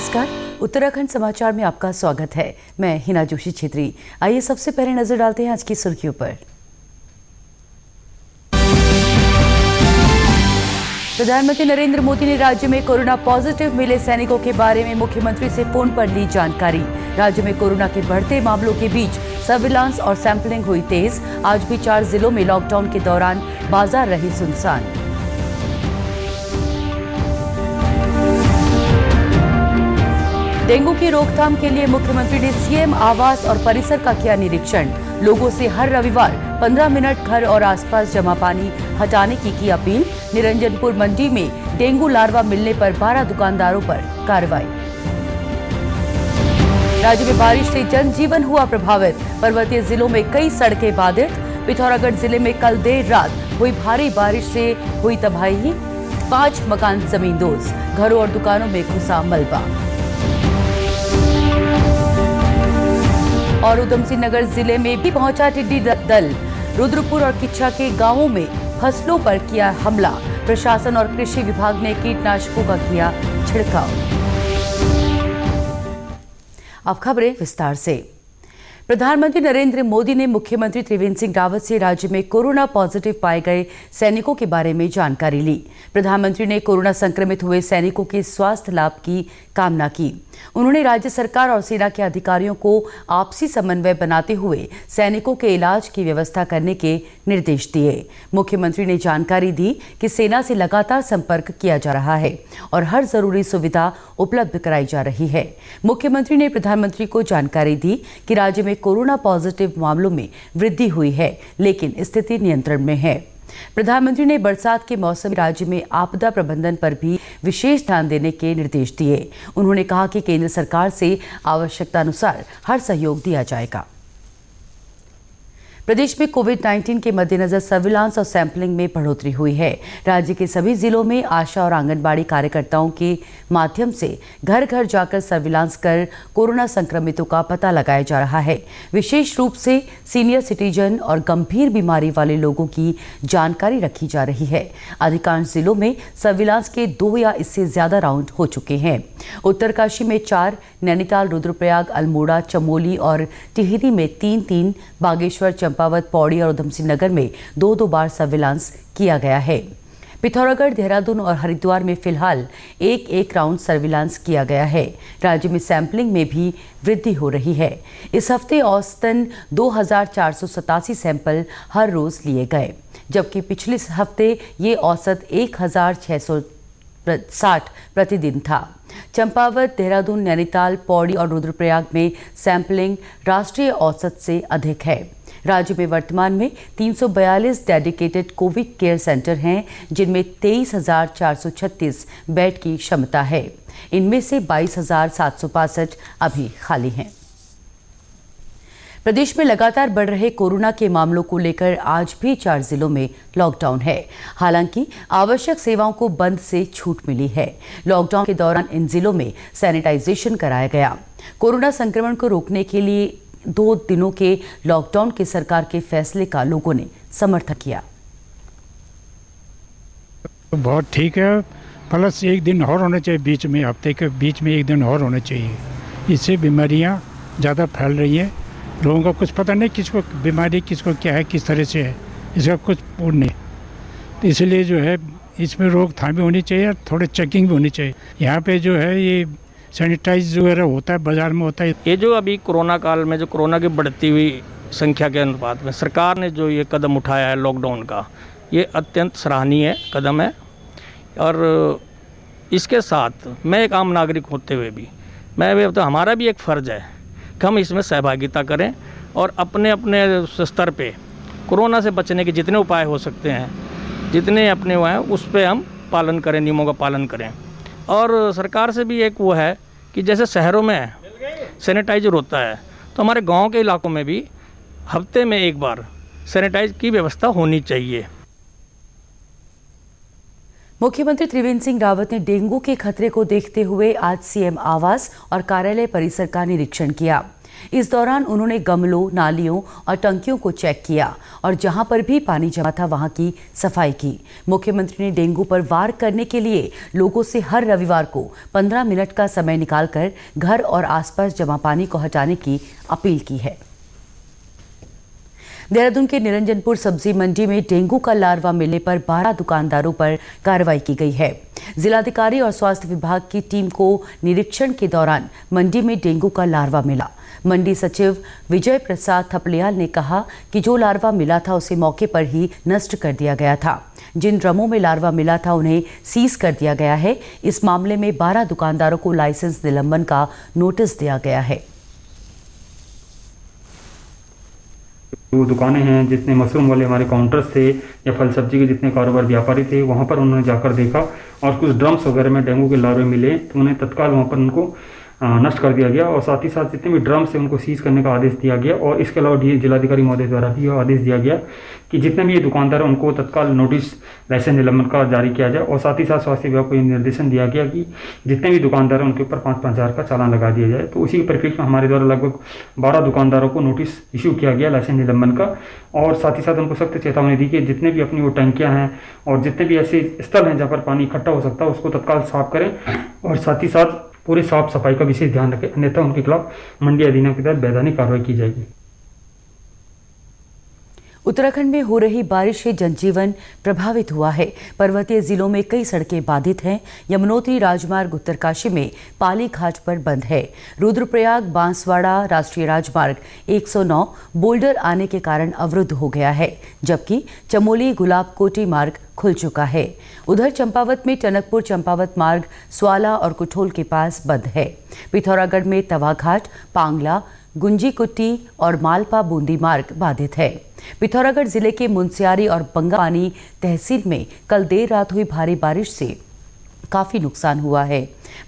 नमस्कार, उत्तराखंड समाचार में आपका स्वागत है। मैं हिना जोशी छेत्री। आइए सबसे पहले नजर डालते हैं आज की सुर्खियों पर। प्रधानमंत्री नरेंद्र मोदी ने राज्य में कोरोना पॉजिटिव मिले सैनिकों के बारे में मुख्यमंत्री से फोन पर ली जानकारी। राज्य में कोरोना के बढ़ते मामलों के बीच सर्विलांस और सैंपलिंग हुई तेज। आज भी 4 जिलों में लॉकडाउन के दौरान बाजार रहे सुनसान। डेंगू की रोकथाम के लिए मुख्यमंत्री ने सीएम आवास और परिसर का किया निरीक्षण। लोगों से हर रविवार 15 मिनट घर और आसपास जमा पानी हटाने की अपील। निरंजनपुर मंडी में डेंगू लार्वा मिलने पर 12 दुकानदारों पर कार्रवाई। राज्य में बारिश से जनजीवन हुआ प्रभावित। पर्वतीय जिलों में कई सड़कें बाधित। पिथौरागढ़ जिले में कल देर रात हुई भारी बारिश से हुई तबाही। 5 मकान जमींदोज। घरों और दुकानों में घुसा मलबा। और उधम सिंह नगर जिले में भी पहुंचा टिड्डी दल। रुद्रपुर और किच्छा के गांवों में फसलों पर किया हमला। प्रशासन और कृषि विभाग ने कीटनाशकों का किया छिड़काव। अब खबरें विस्तार से। प्रधानमंत्री नरेंद्र मोदी ने मुख्यमंत्री त्रिवेंद्र सिंह रावत से राज्य में कोरोना पॉजिटिव पाए गए सैनिकों के बारे में जानकारी ली। प्रधानमंत्री ने कोरोना संक्रमित हुए सैनिकों के स्वास्थ्य लाभ की कामना की। उन्होंने राज्य सरकार और सेना के अधिकारियों को आपसी समन्वय बनाते हुए सैनिकों के इलाज की व्यवस्था करने के निर्देश दिए। मुख्यमंत्री ने जानकारी दी कि सेना से लगातार संपर्क किया जा रहा है और हर जरूरी सुविधा उपलब्ध कराई जा रही है। मुख्यमंत्री ने प्रधानमंत्री को जानकारी दी कि राज्य में कोरोना पॉजिटिव मामलों में वृद्धि हुई है, लेकिन स्थिति नियंत्रण में है। प्रधानमंत्री ने बरसात के मौसम में राज्य में आपदा प्रबंधन पर भी विशेष ध्यान देने के निर्देश दिए। उन्होंने कहा कि केंद्र सरकार से आवश्यकतानुसार हर सहयोग दिया जाएगा। प्रदेश में कोविड-19 के मद्देनजर सर्विलांस और सैंपलिंग में बढ़ोतरी हुई है। राज्य के सभी जिलों में आशा और आंगनबाड़ी कार्यकर्ताओं के माध्यम से घर घर जाकर सर्विलांस कर कोरोना संक्रमितों का पता लगाया जा रहा है। विशेष रूप से सीनियर सिटीजन और गंभीर बीमारी वाले लोगों की जानकारी रखी जा रही है। अधिकांश जिलों में सर्विलांस के 2 या इससे ज्यादा राउंड हो चुके हैं। उत्तरकाशी में 4, नैनीताल, रुद्रप्रयाग, अल्मोड़ा, चमोली और टिहरी में 3-3, बागेश्वर, चंपावत, पौड़ी और उधम सिंह नगर में 2-2 बार सर्विलांस किया गया है। पिथौरागढ़, देहरादून और हरिद्वार में फिलहाल 1-1 राउंड सर्विलांस किया गया है। राज्य में सैंपलिंग में भी वृद्धि हो रही है। इस हफ्ते औसतन 2487 सैंपल हर रोज लिए गए, जबकि पिछले हफ्ते ये औसत 1660 प्रतिदिन था। चंपावत, देहरादून, नैनीताल, पौड़ी और रुद्रप्रयाग में सैंपलिंग राष्ट्रीय औसत से अधिक है। राज्य में वर्तमान में 342 डेडिकेटेड कोविड केयर सेंटर हैं, जिनमें 23,436 बेड की क्षमता है। इनमें से 22,765 अभी खाली हैं। प्रदेश में लगातार बढ़ रहे कोरोना के मामलों को लेकर आज भी 4 जिलों में लॉकडाउन है। हालांकि आवश्यक सेवाओं को बंद से छूट मिली है। लॉकडाउन के दौरान इन जिलों में सैनिटाइजेशन कराया गया। कोरोना संक्रमण को रोकने के लिए 2 दिनों के लॉकडाउन के सरकार के फैसले का लोगों ने समर्थन किया। बहुत ठीक है, प्लस 1 दिन और होना चाहिए बीच में, हफ्ते के बीच में 1 दिन और होना चाहिए। इससे बीमारियां ज़्यादा फैल रही हैं। लोगों को कुछ पता नहीं किसको बीमारी किसको क्या है, किस तरह से है, इसका कुछ पूर्ण नहीं। तो इसलिए जो है इसमें रोकथाम भी होनी चाहिए और थोड़े चेकिंग भी होनी चाहिए। यहाँ पे जो है ये सैनिटाइज वगैरह होता है, बाजार में होता है। ये जो अभी कोरोना काल में जो कोरोना की बढ़ती हुई संख्या के अनुपात में सरकार ने जो ये कदम उठाया है लॉकडाउन का, ये अत्यंत सराहनीय कदम है। और इसके साथ मैं एक आम नागरिक होते हुए भी तो हमारा भी एक फ़र्ज़ है कि हम इसमें सहभागिता करें और अपने अपने स्तर पे कोरोना से बचने के जितने उपाय हो सकते हैं, जितने अपने हुए हैं उस पर हम पालन करें, नियमों का पालन करें। और सरकार से भी एक वो है कि जैसे शहरों में सैनिटाइजर होता है, तो हमारे गांव के इलाकों में भी हफ्ते में 1 बार सैनिटाइज की व्यवस्था होनी चाहिए। मुख्यमंत्री त्रिवेंद्र सिंह रावत ने डेंगू के खतरे को देखते हुए आज सीएम आवास और कार्यालय परिसर का निरीक्षण किया। इस दौरान उन्होंने गमलों, नालियों और टंकियों को चेक किया और जहां पर भी पानी जमा था वहां की सफाई की। मुख्यमंत्री ने डेंगू पर वार करने के लिए लोगों से हर रविवार को 15 मिनट का समय निकालकर घर और आसपास जमा पानी को हटाने की अपील की है। देहरादून के निरंजनपुर सब्जी मंडी में डेंगू का लार्वा मिलने पर 12 दुकानदारों पर कार्रवाई की गई है। जिलाधिकारी और स्वास्थ्य विभाग की टीम को निरीक्षण के दौरान मंडी में डेंगू का लार्वा मिला। मंडी सचिव विजय प्रसाद थपलियाल ने कहा कि जो लार्वा मिला था उसे मौके पर ही नष्ट कर दिया गया था। जिन ड्रमों में लार्वा मिला था उन्हें सीज कर दिया गया है। इस मामले में 12 दुकानदारों को लाइसेंस निलंबन का नोटिस दिया गया है। वो दुकानें हैं जितने मशरूम वाले हमारे काउंटर्स थे या फल सब्जी के जितने कारोबार व्यापारी थे, वहाँ पर उन्होंने जाकर देखा और कुछ ड्रम्स वगैरह में डेंगू के लार्वे मिले तो उन्हें तत्काल वहाँ पर उनको नष्ट कर दिया गया और साथ ही साथ जितने भी ड्रम्स हैं उनको सीज करने का आदेश दिया गया। और इसके अलावा जिलाधिकारी महोदय द्वारा भी यह आदेश दिया गया कि जितने भी ये दुकानदार हैं उनको तत्काल नोटिस लाइसेंस निलंबन का जारी किया जाए। और साथ ही साथ स्वास्थ्य विभाग को ये निर्देशन दिया गया कि जितने भी दुकानदार हैं उनके ऊपर 5-5 हज़ार का चालान लगा दिया जाए। तो उसी के परिप्रेक्ष्य में हमारे द्वारा लगभग 12 दुकानदारों को नोटिस इशू किया गया लाइसेंस निलंबन का। और साथ ही साथ उनको सख्त चेतावनी दी कि जितने भी अपनी वो टंकियाँ हैं और जितने भी ऐसे स्थल हैं जहाँ पर पानी इकट्ठा हो सकता है उसको तत्काल साफ करें और साथ ही साथ पूरी साफ सफाई का विशेष ध्यान रखें, अन्यथा उनके खिलाफ मंडी अधिनियम के तहत वैधानिक कार्रवाई की जाएगी। उत्तराखंड में हो रही बारिश से जनजीवन प्रभावित हुआ है। पर्वतीय जिलों में कई सड़कें बाधित हैं। यमुनोत्री राजमार्ग उत्तरकाशी में पाली घाट पर बंद है। रुद्रप्रयाग बांसवाड़ा राष्ट्रीय राजमार्ग 109 बोल्डर आने के कारण अवरुद्ध हो गया है, जबकि चमोली गुलाबकोटी मार्ग खुल चुका है। उधर चंपावत में टनकपुर चंपावत मार्ग स्वाला और कुठोल के पास बंद है। पिथौरागढ़ में तवाघाट, पांगला, गुंजीकुट्टी और मालपा बूंदी मार्ग बाधित है। पिथौरागढ़ जिले के मुनस्यारी और बंगापानी तहसील में कल देर रात हुई भारी बारिश से काफी नुकसान हुआ है।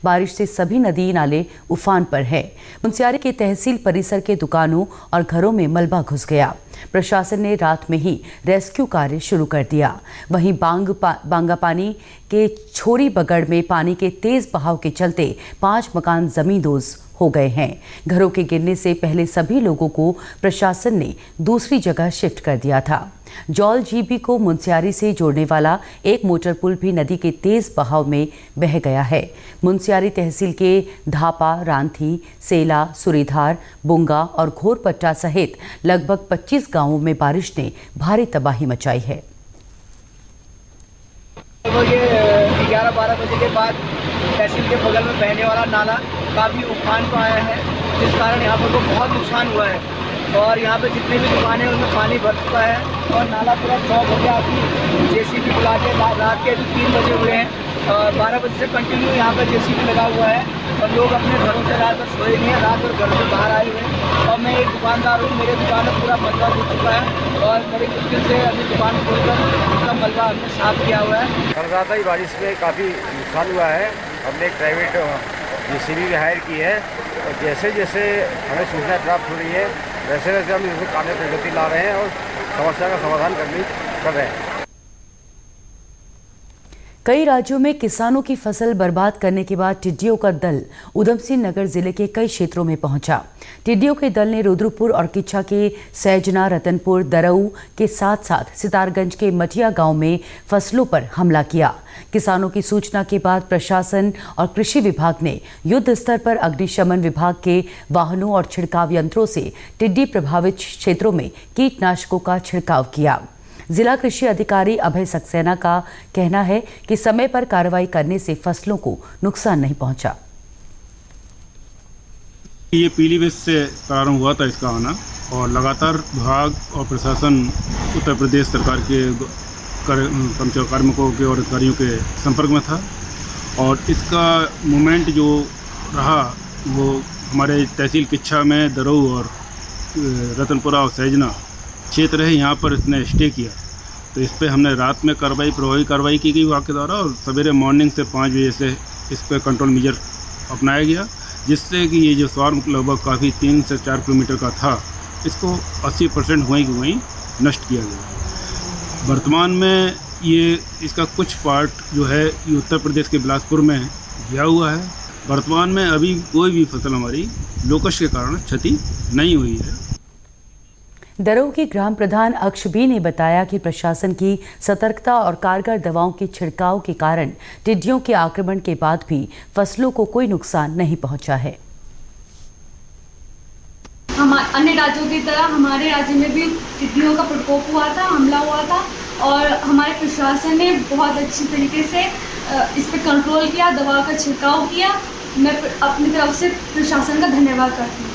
बारिश से सभी नदी नाले उफान पर है। मुनस्यारी के तहसील परिसर के दुकानों और घरों में मलबा घुस गया। प्रशासन ने रात में ही रेस्क्यू कार्य शुरू कर दिया। वहीं बांगापानी के छोरी बगड़ में पानी के तेज बहाव के चलते 5 मकान जमींदोज हो गए हैं। घरों के गिरने से पहले सभी लोगों को प्रशासन ने दूसरी जगह शिफ्ट कर दिया था। जौल जीबी को मुनस्यारी से जोड़ने वाला एक मोटर पुल भी नदी के तेज बहाव में बह गया है। मुनस्यारी तहसील के धापा, रांथी, सेला, सुरीधार, बुंगा और घोरपट्टा सहित लगभग 25 गांवों में बारिश ने भारी तबाही मचाई है। ये 11-12 बजे के बाद तहसील के बगल में बहने वाला नाला काफ़ी उफान पर आया है, जिस कारण यहाँ पर को बहुत नुकसान हुआ है और यहाँ पे जितनी भी दुकानें उनमें पानी भर चुका है और नाला पूरा चौक हो गया। अभी जेसीबी बुला के रात के अभी 3 बजे हुए हैं और 12 बजे से कंटिन्यू यहाँ पर जेसीबी लगा हुआ है और लोग अपने घरों से रात भर सोए नहीं हैं, रात भर घरों से बाहर आए हुए हैं। और मैं एक दुकानदार हूँ, मेरे दुकान में पूरा मलबा हो चुका है और मेरी मुश्किल से अभी दुकान खोलकर उसका मलबा हमने साफ किया हुआ है। कल रात ही बारिश में काफ़ी नुकसान हुआ है। हमने एक प्राइवेट जेसीबी भी हायर की है और जैसे जैसे हमें सूचना प्राप्त हो रही है वैसे वैसे हम इसमें कार्य प्रगति ला रहे हैं और समस्या का समाधान कर रहे हैं। कई राज्यों में किसानों की फसल बर्बाद करने के बाद टिड्डियों का दल उधम सिंह नगर जिले के कई क्षेत्रों में पहुंचा। टिड्डियों के दल ने रुद्रपुर और किच्छा के सैजना, रतनपुर, दरऊ के साथ साथ सितारगंज के मठिया गांव में फसलों पर हमला किया। किसानों की सूचना के बाद प्रशासन और कृषि विभाग ने युद्ध स्तर पर अग्निशमन विभाग के वाहनों और छिड़काव यंत्रों से टिड्डी प्रभावित क्षेत्रों में कीटनाशकों का छिड़काव किया। जिला कृषि अधिकारी अभय सक्सेना का कहना है कि समय पर कार्रवाई करने से फसलों को नुकसान नहीं पहुंचा। ये पीलीभीत से प्रारंभ हुआ था इसका आना और लगातार विभाग और प्रशासन उत्तर प्रदेश सरकार के कार्मिकों के और अधिकारियों के संपर्क में था और इसका मूवमेंट जो रहा वो हमारे तहसील किच्छा में दरऊ और रतनपुरा और सैजना क्षेत्र है, यहाँ पर इसने स्टे किया। तो इस पर हमने रात में प्रभावी कार्रवाई की गई विभाग के द्वारा और सवेरे मॉर्निंग से 5 बजे से इस पर कंट्रोल मेजर अपनाया गया, जिससे कि ये जो स्वार्म लगभग काफ़ी 3 से 4 किलोमीटर का था इसको 80% वहीं की वहीं नष्ट किया गया। वर्तमान में ये इसका कुछ पार्ट जो है ये उत्तर प्रदेश के बिलासपुर में गया हुआ है। वर्तमान में अभी कोई भी फसल हमारी लोकश के कारण क्षति नहीं हुई है। दरों की ग्राम प्रधान अक्ष बी ने बताया कि प्रशासन की सतर्कता और कारगर दवाओं के छिड़काव के कारण टिड्डियों के आक्रमण के बाद भी फसलों को कोई नुकसान नहीं पहुंचा है। अन्य राज्यों की तरह हमारे राज्य में भी टिड्डियों का प्रकोप हुआ था, हमला हुआ था और हमारे प्रशासन ने बहुत अच्छी तरीके से इस पर कंट्रोल किया, दवा का छिड़काव किया। मैं अपनी तरफ से प्रशासन का धन्यवाद करती हूँ।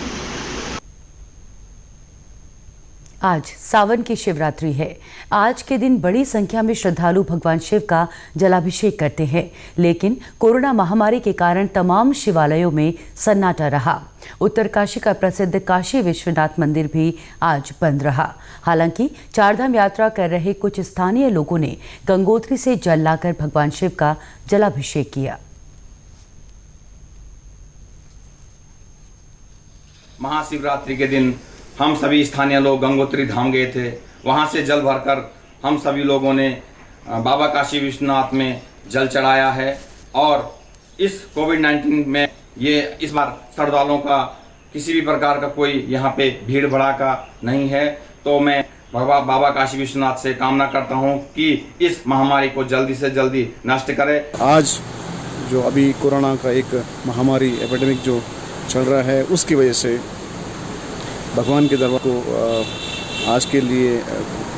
आज सावन की शिवरात्रि है। आज के दिन बड़ी संख्या में श्रद्धालु भगवान शिव का जलाभिषेक करते हैं, लेकिन कोरोना महामारी के कारण तमाम शिवालयों में सन्नाटा रहा। उत्तरकाशी का प्रसिद्ध काशी विश्वनाथ मंदिर भी आज बंद रहा। हालांकि चारधाम यात्रा कर रहे कुछ स्थानीय लोगों ने गंगोत्री से जल लाकर भगवान शिव का जलाभिषेक किया। महाशिवरात्रि के दिन हम सभी स्थानीय लोग गंगोत्री धाम गए थे। वहां से जल भरकर हम सभी लोगों ने बाबा काशी विश्वनाथ में जल चढ़ाया है और इस कोविड-19 में ये इस बार श्रद्धालुओं का किसी भी प्रकार का कोई यहाँ पे भीड़ भड़ाका नहीं है। तो मैं बाबा काशी विश्वनाथ से कामना करता हूँ कि इस महामारी को जल्दी से जल्दी नष्ट करे। आज जो अभी कोरोना का एक महामारी एपिडेमिक जो चल रहा है, उसकी वजह से भगवान के दरबार को आज के लिए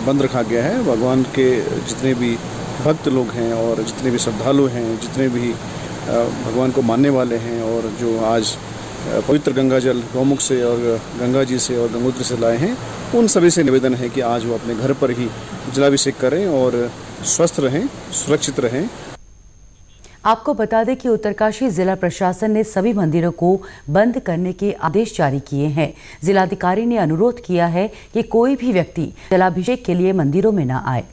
बंद रखा गया है। भगवान के जितने भी भक्त लोग हैं और जितने भी श्रद्धालु हैं, जितने भी भगवान को मानने वाले हैं और जो आज पवित्र गंगा जल गौमुख से और गंगा जी से और गंगोत्री से लाए हैं, उन सभी से निवेदन है कि आज वो अपने घर पर ही जलाभिषेक करें और स्वस्थ रहें, सुरक्षित रहें। आपको बता दें कि उत्तरकाशी जिला प्रशासन ने सभी मंदिरों को बंद करने के आदेश जारी किए हैं। जिलाधिकारी ने अनुरोध किया है कि कोई भी व्यक्ति जलाभिषेक के लिए मंदिरों में न आए।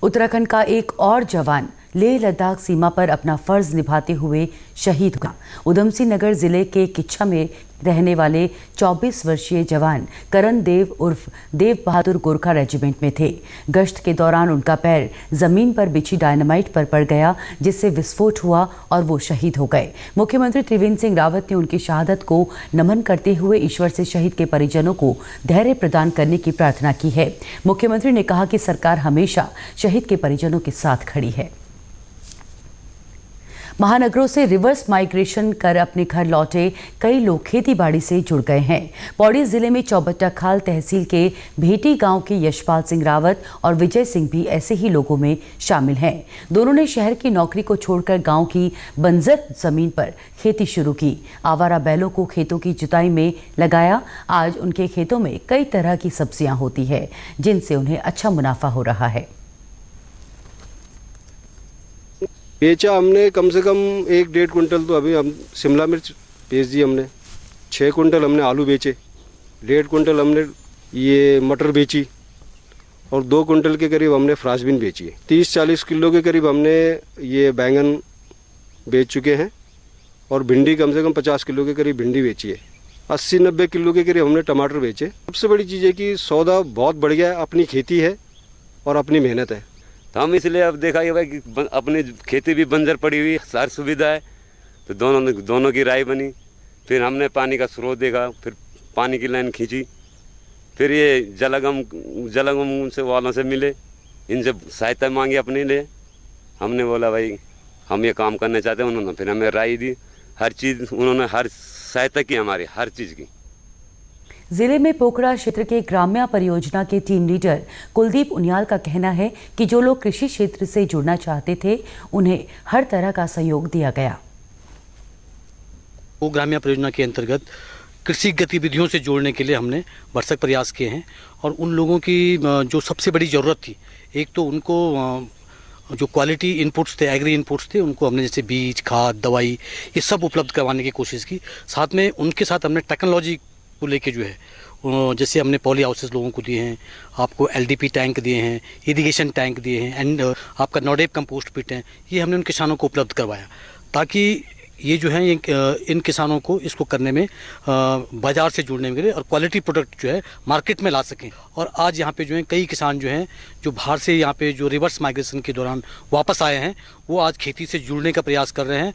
उत्तराखंड का एक और जवान लेह लद्दाख सीमा पर अपना फर्ज निभाते हुए शहीद हुआ। उधम सिंह नगर जिले के किच्छा में रहने वाले 24 वर्षीय जवान करण देव उर्फ देव बहादुर गोरखा रेजिमेंट में थे। गश्त के दौरान उनका पैर जमीन पर बिछी डायनामाइट पर पड़ गया, जिससे विस्फोट हुआ और वो शहीद हो गए। मुख्यमंत्री त्रिवेंद्र सिंह रावत ने उनकी शहादत को नमन करते हुए ईश्वर से शहीद के परिजनों को धैर्य प्रदान करने की प्रार्थना की है। मुख्यमंत्री ने कहा कि सरकार हमेशा शहीद के परिजनों के साथ खड़ी है। महानगरों से रिवर्स माइग्रेशन कर अपने घर लौटे कई लोग खेती बाड़ी से जुड़ गए हैं। पौड़ी जिले में चौबट्टा खाल तहसील के भेटी गांव के यशपाल सिंह रावत और विजय सिंह भी ऐसे ही लोगों में शामिल हैं। दोनों ने शहर की नौकरी को छोड़कर गांव की बंजर जमीन पर खेती शुरू की। आवारा बैलों को खेतों की जुताई में लगाया। आज उनके खेतों में कई तरह की सब्जियां होती है, जिनसे उन्हें अच्छा मुनाफा हो रहा है। बेचा हमने कम से कम 1-1.5 कुंटल, तो अभी हम शिमला मिर्च बेच दी हमने। 6 कुंटल हमने आलू बेचे, 1.5 कुंटल हमने ये मटर बेची और 2 कुंटल के करीब हमने फ्रांसबीन बेची है। 30-40 किलो के करीब हमने ये बैंगन बेच चुके हैं और भिंडी कम से कम 50 किलो के करीब भिंडी बेची है। 80-90 किलो के करीब हमने टमाटर बेचे। सबसे बड़ी चीज़ है कि सौदा बहुत बढ़ गया है। अपनी खेती है और अपनी मेहनत है। तो हम इसलिए अब देखा कि भाई अपनी खेती भी बंजर पड़ी हुई, सारी सुविधा है, तो दोनों की राय बनी। फिर हमने पानी का स्रोत देखा, फिर पानी की लाइन खींची, फिर ये जलगम से वालों से मिले, इनसे सहायता मांगी अपने लिए। हमने बोला भाई हम ये काम करना चाहते हैं। उन्होंने फिर हमें राय दी, हर चीज़ उन्होंने हर सहायता की हमारी, हर चीज़ की। जिले में पोखरा क्षेत्र के ग्राम्या परियोजना के टीम लीडर कुलदीप उनियाल का कहना है कि जो लोग कृषि क्षेत्र से जुड़ना चाहते थे, उन्हें हर तरह का सहयोग दिया गया। वो ग्राम्या परियोजना के अंतर्गत कृषि गतिविधियों से जोड़ने के लिए हमने भरसक प्रयास किए हैं और उन लोगों की जो सबसे बड़ी ज़रूरत थी, एक तो उनको जो क्वालिटी इनपुट्स थे, एग्री इनपुट्स थे, उनको हमने जैसे बीज, खाद, दवाई, ये सब उपलब्ध करवाने की कोशिश की। साथ में उनके साथ हमने टेक्नोलॉजी को लेके जो है, जैसे हमने पॉली हाउसेस लोगों को दिए हैं, आपको एलडीपी टैंक दिए हैं, इरिगेशन टैंक दिए हैं एंड आपका नॉडेप कंपोस्ट पिट है, ये हमने उन किसानों को उपलब्ध करवाया ताकि ये जो है इन किसानों को इसको करने में बाज़ार से जुड़ने के लिए और क्वालिटी प्रोडक्ट जो है मार्केट में ला सकें। और आज यहाँ पे जो है कई किसान जो हैं जो बाहर से यहाँ पे जो रिवर्स माइग्रेशन के दौरान वापस आए हैं, वो आज खेती से जुड़ने का प्रयास कर रहे हैं।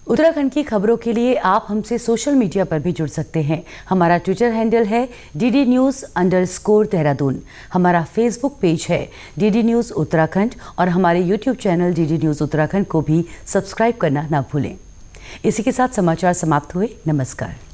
उत्तराखंड की खबरों के लिए आप हमसे सोशल मीडिया पर भी जुड़ सकते हैं। हमारा ट्विटर हैंडल है DD News_देहरादून। हमारा फेसबुक पेज है DD News उत्तराखंड और हमारे YouTube channel DD News Uttarakhand को भी सब्सक्राइब करना ना भूलें। इसी के साथ समाचार समाप्त हुए। नमस्कार।